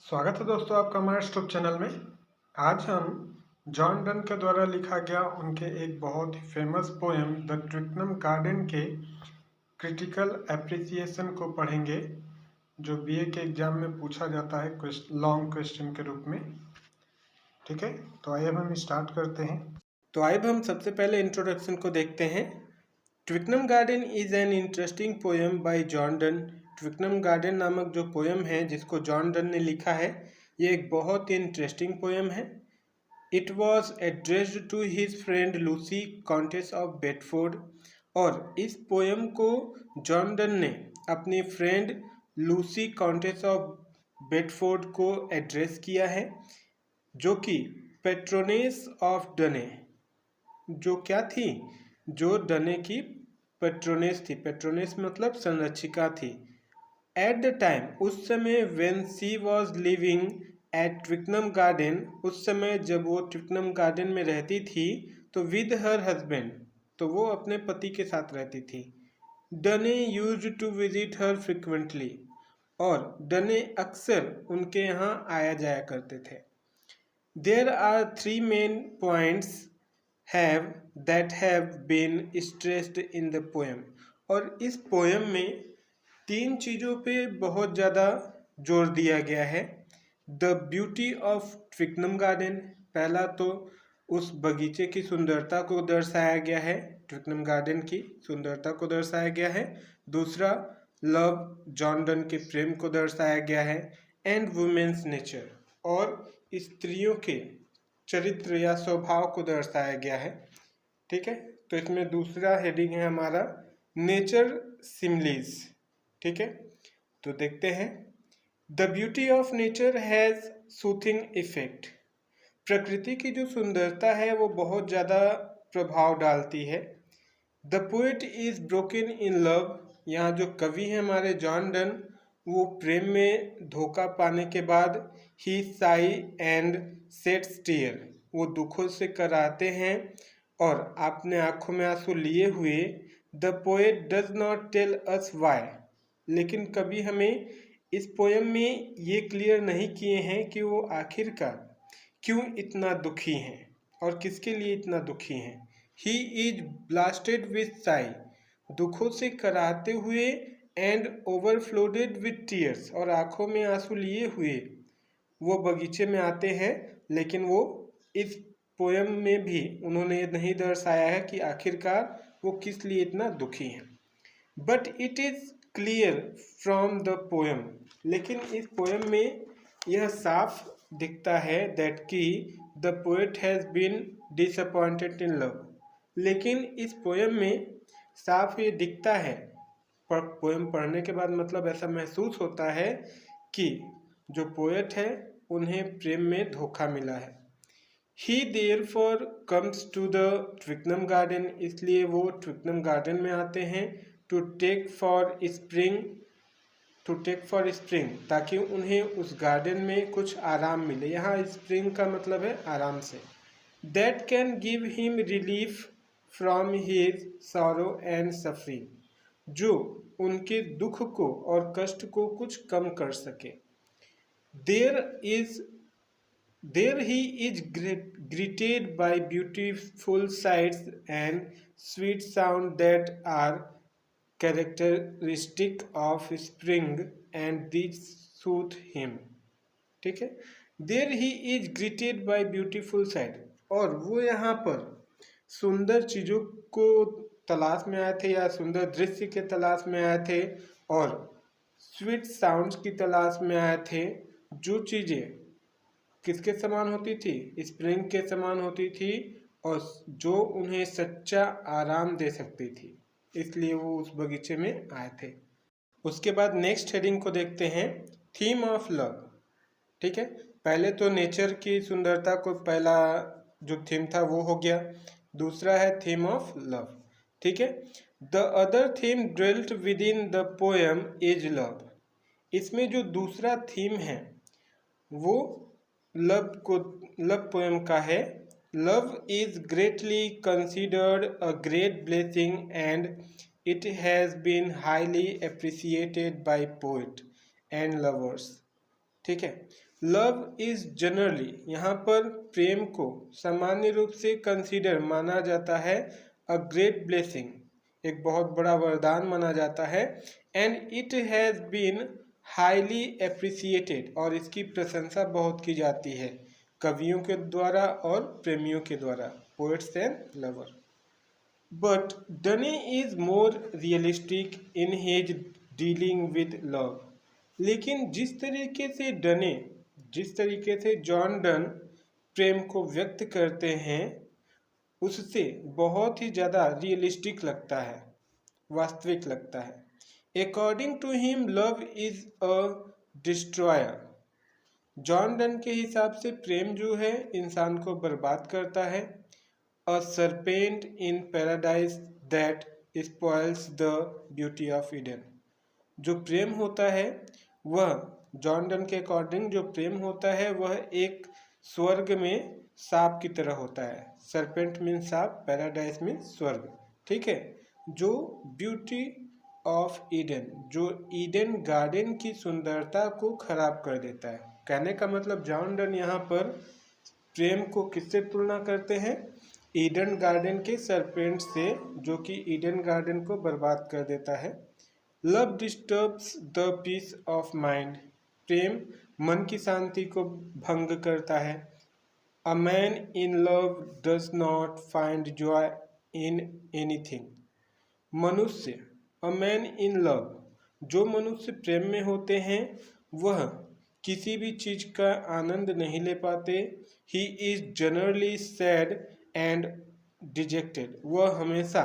स्वागत है दोस्तों आपका हमारे यूट्यूब चैनल में। आज हम जॉन डन के द्वारा लिखा गया उनके एक बहुत ही famous poem the Twickenham garden के क्रिटिकल एप्रिसिएशन को पढ़ेंगे, जो बीए के एग्जाम में पूछा जाता है लॉन्ग क्वेश्चन के रूप में। ठीक है, तो आइए अब हम स्टार्ट करते हैं। तो आइए हम सबसे पहले इंट्रोडक्शन को देखते हैं। Twickenham garden is an interesting poem by John Donne. Twickenham garden नामक जो पोएम है जिसको जॉन डन ने लिखा है, ये एक बहुत ही इंटरेस्टिंग पोएम है। It was addressed to his friend Lucy Countess of Bedford. और इस पोएम को जॉन डन ने अपनी friend Lucy Countess of Bedford को एड्रेस किया है, जो कि पेट्रोनेस ऑफ डने, जो क्या थी, जो डने की पेट्रोनेस थी। पेट्रोनेस मतलब संरक्षिका थी। एट द टाइम, उस समय, when she was living at Twickenham garden, उस समय जब वो ट्विकनम गार्डन में रहती थी, तो विद हर हस्बैंड, तो वो अपने पति के साथ रहती थी। Donne used to visit her frequently, और डने अक्सर उनके यहाँ आया जाया करते थे। There are 3 main points that have been stressed in the poem। और इस पोएम में 3 चीज़ों पे बहुत ज़्यादा जोर दिया गया है। द ब्यूटी ऑफ ट्विकनम गार्डन, पहला तो उस बगीचे की सुंदरता को दर्शाया गया है, ट्विकनम गार्डन की सुंदरता को दर्शाया गया है। दूसरा, लव, जॉन डन के प्रेम को दर्शाया गया है। एंड वुमेन्स नेचर, और स्त्रियों के चरित्र या स्वभाव को दर्शाया गया है। ठीक है, तो इसमें दूसरा हेडिंग है हमारा नेचर सिमलीज। ठीक है, तो देखते हैं। The beauty of nature has soothing effect. प्रकृति की जो सुंदरता है वो बहुत ज़्यादा प्रभाव डालती है। The poet is broken in love, यहाँ जो कवि है हमारे जॉन डन, वो प्रेम में धोखा पाने के बाद ही साई एंड सेट्स टीयर, वो दुखों से कराते हैं और अपने आंखों में आंसू लिए हुए। The poet does not tell us why, लेकिन कभी हमें इस पोएम में ये क्लियर नहीं किए हैं कि वो आखिरकार क्यों इतना दुखी हैं और किसके लिए इतना दुखी हैं। He is blasted with Sai, दुखों से कराते हुए, एंड ओवरफ्लोडेड विथ टीयर्स, और आंखों में आंसू लिए हुए वो बगीचे में आते हैं। लेकिन वो इस पोएम में भी उन्होंने नहीं दर्शाया है कि आखिरकार वो किस लिए इतना दुखी हैं। But it is clear from the poem, लेकिन इस पोएम में यह साफ दिखता है दैट कि the poet has been disappointed in love. लेकिन इस पोएम में साफ ये दिखता है, पोएम पढ़ने के बाद मतलब ऐसा महसूस होता है कि जो पोएट है उन्हें प्रेम में धोखा मिला है। He therefore comes to the Twickenham garden, इसलिए वो ट्विकनम गार्डन में आते हैं। टू टेक फॉर स्प्रिंग, ताकि उन्हें उस गार्डन में कुछ आराम मिले। यहाँ स्प्रिंग का मतलब है आराम से। That can give him relief from his sorrow and suffering, जो उनके दुख को और कष्ट को कुछ कम कर सके। There he is greeted by beautiful sights and sweet sound that are characteristic of spring, and these soothe him। ठीक है, There he is greeted by beautiful sight, और वो यहाँ पर सुंदर चीज़ों को तलाश में आए थे या सुंदर दृश्य के तलाश में आए थे, और स्वीट साउंड्स की तलाश में आए थे, जो चीज़ें किसके समान होती थी, स्प्रिंग के समान होती थी, और जो उन्हें सच्चा आराम दे सकती थी, इसलिए वो उस बगीचे में आए थे। उसके बाद नेक्स्ट हेडिंग को देखते हैं, थीम ऑफ लव। ठीक है, पहले तो नेचर की सुंदरता को पहला जो थीम था वो हो गया, दूसरा है थीम ऑफ लव। ठीक है, the other theme dwelt with in the poem is love. इसमें जो दूसरा थीम है वो लव पोएम का है। Love is greatly considered a great blessing and it has been highly appreciated by poet and lovers. ठीक है, लव इज जनरली, यहाँ पर प्रेम को सामान्य रूप से कंसीडर माना जाता है अ ग्रेट ब्लेसिंग, एक बहुत बड़ा वरदान माना जाता है। And it has been highly appreciated, और इसकी प्रशंसा बहुत की जाती है कवियों के द्वारा और प्रेमियों के द्वारा, poets and lover. But डने is more realistic in his dealing with love, लेकिन जिस तरीके से जॉन डन प्रेम को व्यक्त करते हैं उससे बहुत ही ज़्यादा रियलिस्टिक लगता है, वास्तविक लगता है। According to him love is a destroyer, John Donne के हिसाब से प्रेम जो है इंसान को बर्बाद करता है। A serpent in paradise that spoils the beauty of Eden, जो प्रेम होता है वह, जॉन डन के अकॉर्डिंग जो प्रेम होता है वह एक स्वर्ग में सांप की तरह होता है। सरपेंट मीन सांप, पैराडाइज मीन स्वर्ग, ठीक है। जो ब्यूटी ऑफ ईडन, जो ईडन गार्डन की सुंदरता को खराब कर देता है। कहने का मतलब जॉन डन यहाँ पर प्रेम को किससे तुलना करते हैं? ईडन गार्डन के सरपेंट से, जो कि ईडन गार्डन को बर्बाद कर देता है। Love disturbs the peace of mind, प्रेम मन की शांति को भंग करता है। A man in love does not find joy in anything, मनुष्य, अ मैन इन लव, जो मनुष्य प्रेम में होते हैं वह किसी भी चीज का आनंद नहीं ले पाते। He is generally sad and dejected, वह हमेशा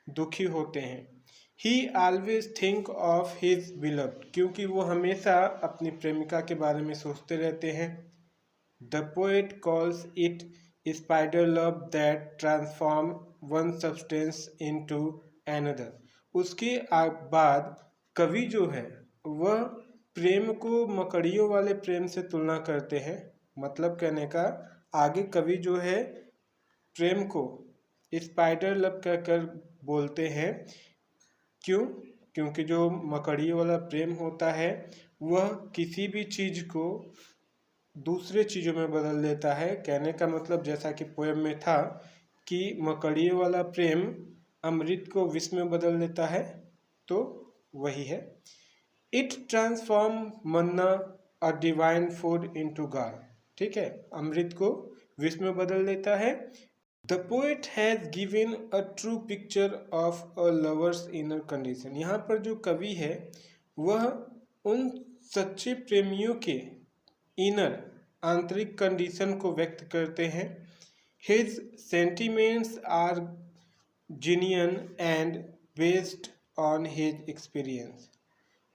दुखी होते हैं। ही always think of his beloved, क्योंकि वो हमेशा अपनी प्रेमिका के बारे में सोचते रहते हैं। The poet calls it spider love that transform one substance into another. उसके बाद कवि जो है वह प्रेम को मकड़ियों वाले प्रेम से तुलना करते हैं। मतलब कहने का, आगे कवि जो है प्रेम को स्पाइडर लव कहकर बोलते हैं। क्यों? क्योंकि जो मकड़ियों वाला प्रेम होता है वह किसी भी चीज को दूसरे चीज़ों में बदल देता है। कहने का मतलब जैसा कि पोएम में था कि मकड़ियों वाला प्रेम अमृत को विष में बदल देता है, तो वही है। It transform Manna a divine food into God, ठीक है, अमृत को विष में बदल देता है। The poet has given a true picture of a lovers inner condition, यहाँ पर जो कवि है वह उन सच्चे प्रेमियों के इनर, आंतरिक कंडीशन को व्यक्त करते हैं। His sentiments are genuine and based on his experience,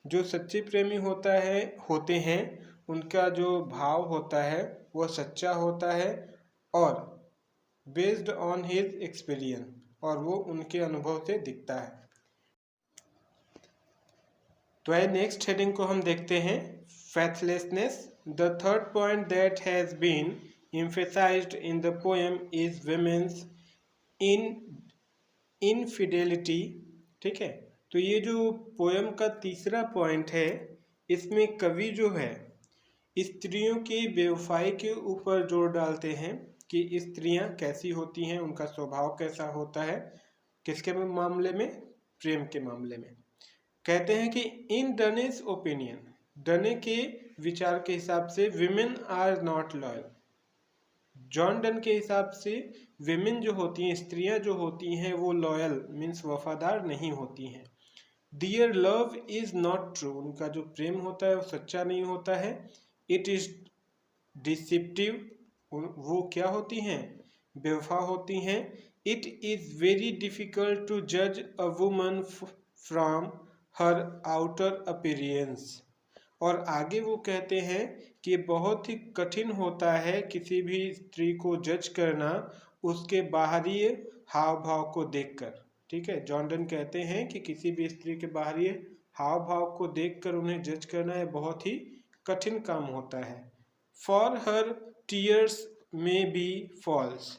जो सच्चे प्रेमी होते हैं उनका जो भाव होता है वह सच्चा होता है और बेस्ड ऑन हिज एक्सपीरियंस, और वो उनके अनुभव से दिखता है। तो नेक्स्ट हेडिंग को हम देखते हैं, faithlessness. The third point that has been emphasized in the poem is women's infidelity, ठीक है। तो ये जो पोएम का तीसरा पॉइंट है इसमें कवि जो है स्त्रियों की बेवफाई के ऊपर जोर डालते हैं कि स्त्रियां कैसी होती हैं, उनका स्वभाव कैसा होता है। किसके मामले में? प्रेम के मामले में। कहते हैं कि इन डनेस ओपिनियन, डने के विचार के हिसाब से women are not loyal, John Donne के हिसाब से विमेन जो होती हैं, स्त्रियां जो होती हैं वो लॉयल मीन्स वफादार नहीं होती हैं। दियर लव इज नॉट ट्रू, उनका जो प्रेम होता है वो सच्चा नहीं होता है। इट इज डिसिप्टिव, वो क्या होती हैं? बेवफा होती हैं। It is very difficult to जज a woman from her outer appearance, और आगे वो कहते हैं कि बहुत ही कठिन होता है किसी भी स्त्री को जज करना उसके बाहरी हाव भाव को देखकर, ठीक है। जॉन डन कहते हैं कि किसी भी स्त्री के बाहरी हाव भाव को देखकर उन्हें जज करना है बहुत ही कठिन काम होता है। फॉर हर टीयर्स में बी फॉल्स,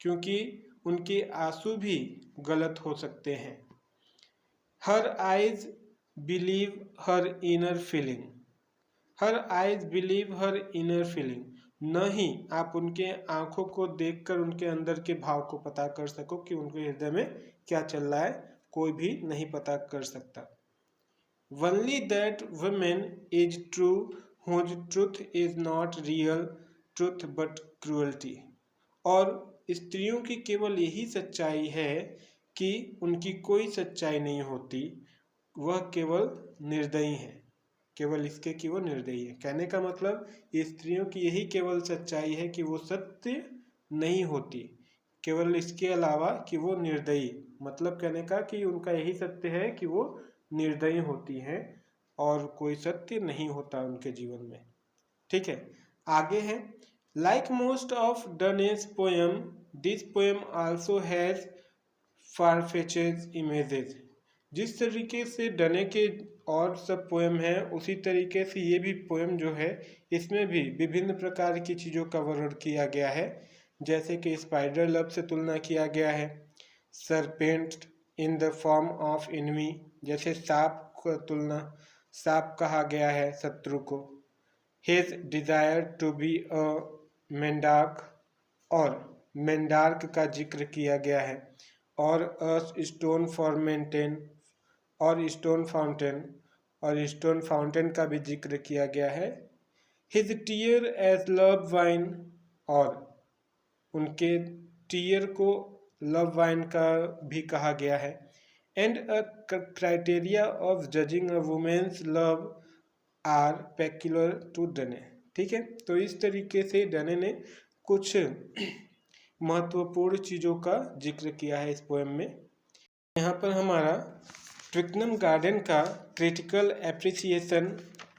क्योंकि उनके आंसू भी गलत हो सकते हैं। Her eyes believe her inner feeling, her eyes believe her inner feeling, न ही आप उनके आंखों को देखकर उनके अंदर के भाव को पता कर सको कि उनके हृदय में क्या चल रहा है, कोई भी नहीं पता कर सकता। Only that woman is true whose truth is not real truth but cruelty। और स्त्रियों की केवल यही सच्चाई है कि उनकी कोई सच्चाई नहीं होती, वह केवल निर्दयी है, केवल इसके कि वो निर्दयी है। कहने का मतलब स्त्रियों की यही केवल सच्चाई है कि वो सत्य नहीं होती, केवल इसके अलावा कि वो निर्दयी, मतलब कहने का कि उनका यही सत्य है कि वो निर्दयी होती हैं और कोई सत्य नहीं होता उनके जीवन में। ठीक है, आगे है like most of Donne's poem this poem also has farfetched images. जिस तरीके से डने के और सब पोएम है उसी तरीके से ये भी पोएम जो है इसमें भी विभिन्न प्रकार की चीज़ों का वर्णन किया गया है, जैसे कि स्पाइडर लब से तुलना किया गया है, serpent in the form of enemy, जैसे सांप का तुलना, सांप कहा गया है शत्रु को, his desire to be a mandrake, और मेंडार्क का जिक्र किया गया है, और अ स्टोन फॉर्मेंटेन, और स्टोन फाउंटेन, और स्टोन फाउंटेन का भी जिक्र किया गया है, his tear as love wine, और उनके टीयर को लव वाइन का भी कहा गया है, and a criteria of judging a women's love are peculiar to Donne. ठीक है, तो इस तरीके से डने ने कुछ महत्वपूर्ण चीज़ों का जिक्र किया है इस पोएम में। यहाँ पर हमारा ट्विक्नम गार्डन का क्रिटिकल एप्रिसिएशन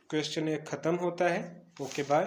क्वेश्चन 1 खत्म होता है। Okay bye.